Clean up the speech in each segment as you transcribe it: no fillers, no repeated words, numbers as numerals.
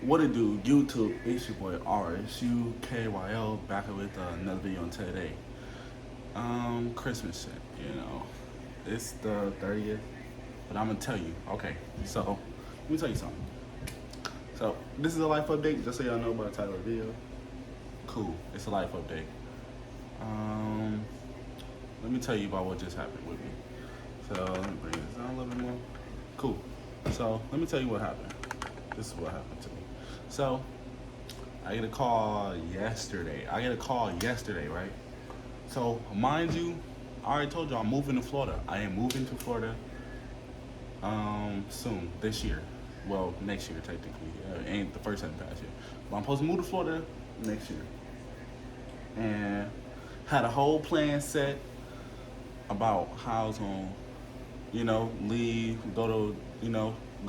What it do, YouTube? It's your boy RSUKYL back with another video on today. Christmas shit, It's the 30th, but I'm gonna tell you. Okay, so let me tell you something. So this is a life update, just so y'all know about the title of the video. Cool, it's a life update. Let me tell you about what just happened with me. So let me bring this down a little bit more. Cool. So let me tell you what happened. This is what happened to me. So I get a call yesterday. Right? So mind you, I already told you I'm moving to Florida. I am moving to Florida soon, this year. Well, next year technically. It ain't the first time past year. But I'm supposed to move to Florida next year. And had a whole plan set about how I was gonna, leave, go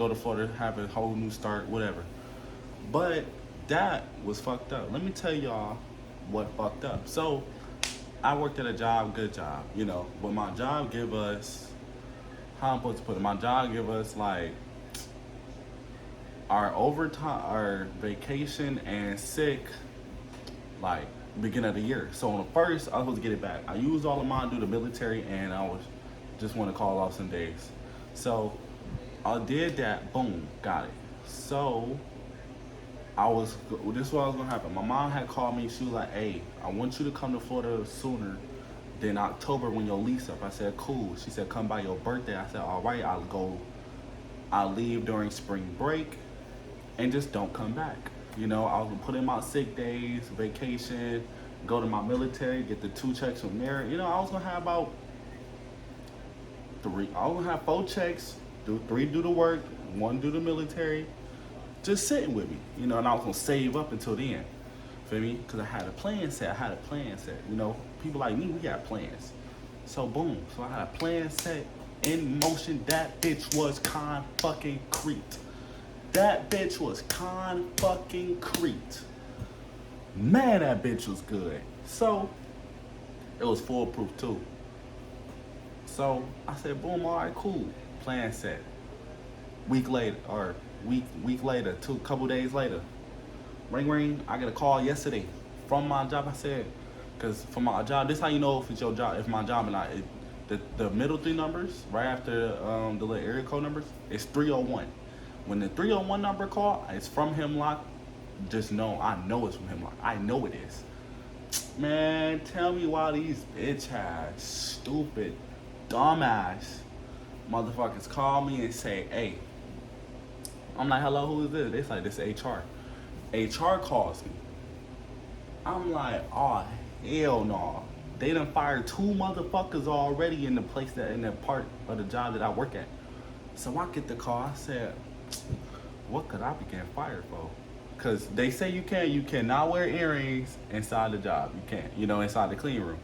to Florida, have a whole new start, whatever. But that was fucked up. Let me tell y'all what fucked up. So I worked at a job, good job, but my job give us, how I'm supposed to put it, my job give us like our overtime, our vacation and sick, like beginning of the year. So on the first, I was supposed to get it back. I used all of mine due to military, and I was just want to call off some days. So I did that. Boom, got it. So this is what was gonna happen. My mom had called me. She was like, "Hey, I want you to come to Florida sooner than October when your lease up." I said, "Cool." She said, "Come by your birthday." I said, "All right, I'll leave during spring break, and just don't come back." I was gonna put in my sick days, vacation, go to my military, get the 2 checks from there. I was gonna have about three. I was gonna have 4 checks, 3 do the work, 1 do the military, just sitting with me. And I was gonna save up until then. Feel me? Because I had a plan set. People like me, we got plans. So boom. So I had a plan set in motion. That bitch was con-fucking-crete. That bitch was con-fucking-crete. Man, that bitch was good. So it was foolproof too. So I said, boom, all right, cool. Plan set. Week later, couple days later, ring ring. I get a call yesterday from my job. I said, because for my job, this is how you know if it's your job, if my job or not. The middle 3 numbers right after the little area code numbers, it's 301. When the 301 number call, it's from Hemlock. Just know, I know it's from Hemlock. I know it is. Man, tell me why these bitch ass, stupid, dumbass motherfuckers call me and say, "Hey." I'm like, "Hello, who is this?" They say, "This is HR." HR calls me. I'm like, "Oh, hell no." They done fired 2 motherfuckers already in the part of the job that I work at. So I get the call. I said, what could I be getting fired for? Because they say you cannot wear earrings inside the job. You can't, inside the clean room.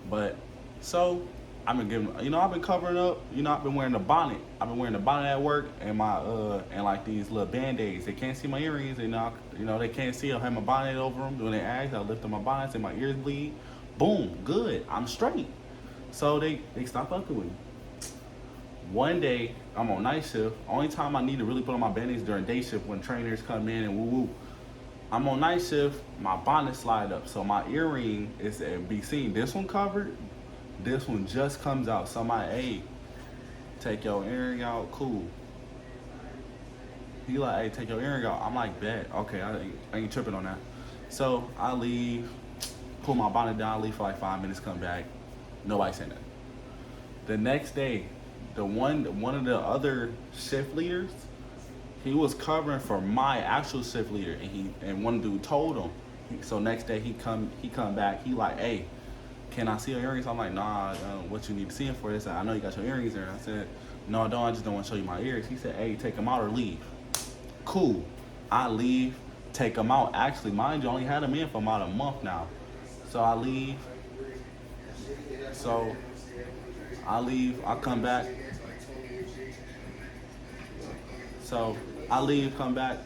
But so I've been I've been covering up. I've been wearing the bonnet. I've been wearing the bonnet at work and my and like these little band-aids. They can't see my earrings. They can't see. I have my bonnet over them. When they ask, I lift up my bonnet and my ears bleed. Boom, good. I'm straight. So they stop fucking with me. One day, I'm on night shift. Only time I need to really put on my band-aids during day shift when trainers come in and woo-woo. I'm on night shift, my bonnet slide up. So my earring is be seen. This one covered, this one just comes out. Somebody, "Hey, take your earring out." Cool. He like, "Hey, take your earring out." I'm like, "Bet." Okay, I ain't tripping on that. So I leave, pull my bonnet down, leave for like 5 minutes, come back. Nobody said nothing. The next day, one of the other shift leaders, he was covering for my actual shift leader, and one dude told him. So next day he come back. He like, "Hey, can I see your earrings?" I'm like, "Nah, what you need to see them for?" He said, "I know you got your earrings there." I said, "No, I don't. I just don't want to show you my earrings." He said, "Hey, take them out or leave." Cool. I leave, take them out. Actually, mind you, I only had them in for about a month now. So I leave. I come back. So I leave, come back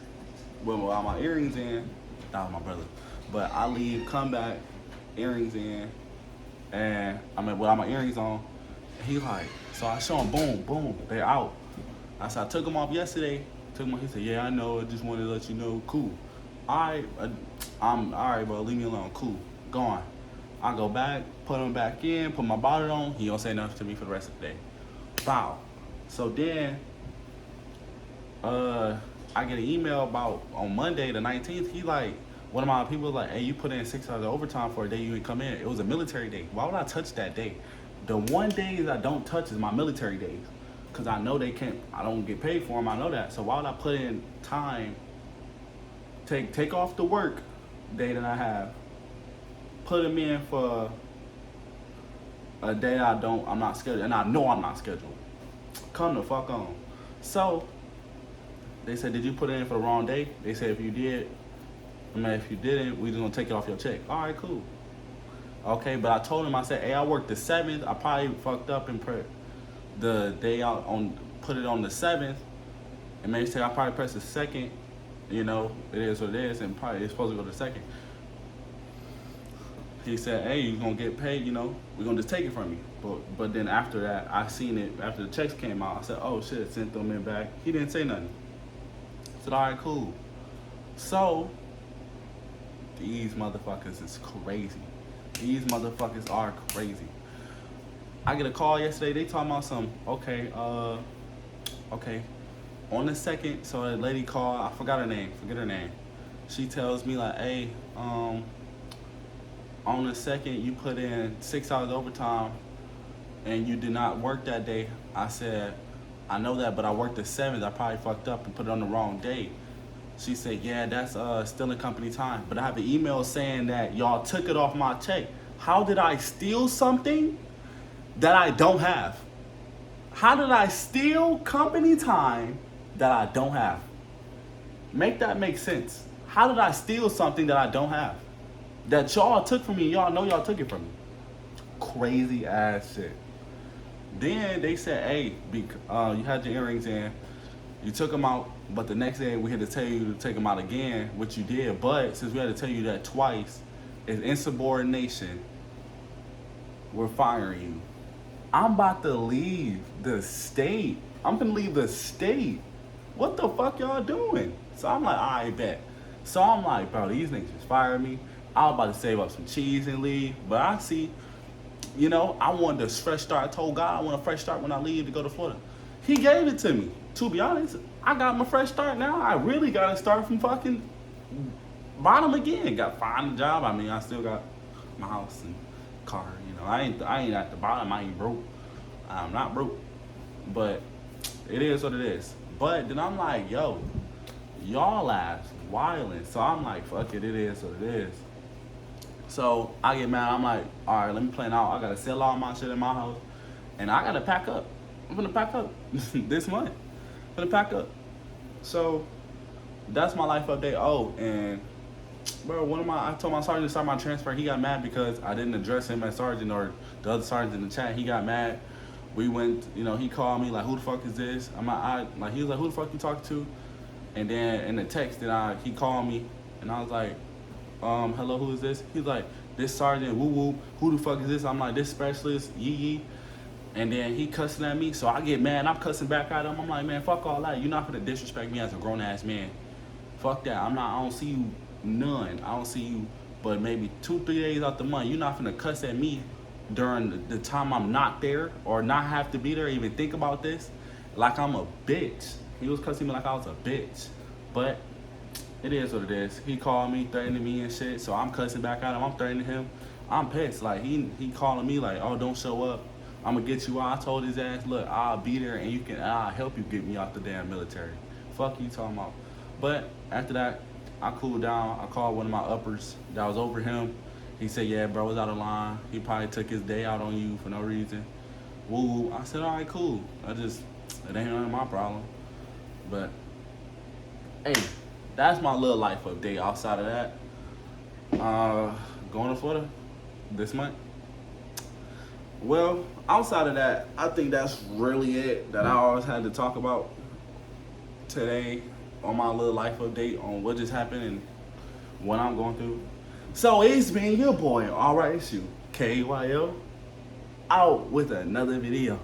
with all my earrings in. That was my brother. But I leave, come back, earrings in, and with all my earrings on. And he like, so I show him, boom, boom, they're out. I said, I took them off yesterday. took my. He said, yeah, I know. I just wanted to let you know. Cool. I'm all right, bro. Leave me alone. Cool. Gone. I go back, put him back in, put my bonnet on. He don't say nothing to me for the rest of the day. Wow. So then, I get an email about on Monday the 19th. He like, one of my people was like, hey, you put in 6 hours of overtime for a day you didn't come in. It was a military day. Why would I touch that day? The one day I don't touch is my military days. Because I know they can't, I don't get paid for them. I know that. So why would I put in time, take off the work day that I have, put them in for a day I'm not scheduled, and I know I'm not scheduled. Come the fuck on. So they said, did you put it in for the wrong day? They said, if you did, if you didn't, we just gonna take it off your check. All right, cool. Okay, but I told him, I said, hey, I worked the 7th. I probably fucked up and put the day out on, put it on the 7th, and maybe say I probably pressed the 2nd. You know, it is what it is, and probably it's supposed to go to the 2nd. He said, hey, you're gonna get paid, you know, we're gonna just take it from you. But then after that, I seen it, after the checks came out, I said, oh shit, sent them in back. He didn't say nothing. I said, all right, cool. So, these motherfuckers is crazy. These motherfuckers are crazy. I get a call yesterday, they talking about some, okay, on the 2nd, so a lady called, I forget her name. She tells me like, hey, on the 2nd, you put in 6 hours overtime and you did not work that day. I said, I know that, but I worked the 7th. I probably fucked up and put it on the wrong day. She said, yeah, that's still in company time. But I have an email saying that y'all took it off my check. How did I steal something that I don't have? How did I steal company time that I don't have? Make that make sense. How did I steal something that I don't have? That y'all took from me, y'all know y'all took it from me. Crazy ass shit. Then they said, hey, you had your earrings in, you took them out, but the next day we had to tell you to take them out again, which you did. But since we had to tell you that twice, it's insubordination. We're firing you. I'm about to leave the state. I'm gonna leave the state. What the fuck y'all doing? So I'm like, all right, bet. So I'm like, bro, these niggas just fired me. I was about to save up some cheese and leave, but I see, you know, I wanted a fresh start. I told God I want a fresh start when I leave to go to Florida. He gave it to me. To be honest, I got my fresh start now. I really got to start from fucking bottom again. Got to find a job. I mean, I still got my house and car. You know, I ain't at the bottom. I ain't broke. I'm not broke, but it is what it is. But then I'm like, yo, y'all ass wildin'. So I'm like, fuck it. It is what it is. So I get mad. I'm like, all right, let me plan out. I gotta sell all my shit in my house, and I gotta pack up. I'm gonna pack up this month. I'm gonna pack up. So that's my life update. Oh, and bro, I told my sergeant to start my transfer. He got mad because I didn't address him as sergeant or the other sergeant in the chat. He got mad. We went, you know, he called me like, who the fuck is this? Like, he was like, who the fuck you talking to? And then in the text that he called me, and I was like, hello, who is this? He's like, this sergeant, woo woo, who the fuck is this? I'm like, this specialist, yee yee. And then he cussing at me, so I get mad. I'm cussing back at him. I'm like, man, fuck all that. You're not gonna disrespect me as a grown ass man. Fuck that. I don't see you none. I don't see you, but maybe 2-3 days out the month. You're not gonna cuss at me during the time I'm not there or not have to be there. Even think about this, like I'm a bitch. He was cussing me like I was a bitch, but it is what it is. He called me, threatening me and shit, so I'm cussing back at him. I'm threatening him. I'm pissed. Like, he calling me like, oh, don't show up. I'm gonna get you out. I told his ass, look, I'll be there and I'll help you get me out the damn military. Fuck you talking about. But after that, I cooled down. I called one of my uppers that was over him. He said, yeah, bro, was out of line. He probably took his day out on you for no reason. Woo. I said, all right, cool. It ain't none of my problem. But, hey, that's my little life update. Outside of that, going to Florida this month. Well, outside of that, I think that's really it that I always had to talk about today on my little life update on what just happened and what I'm going through. So it's been your boy, Alright Issue, KYL, out with another video.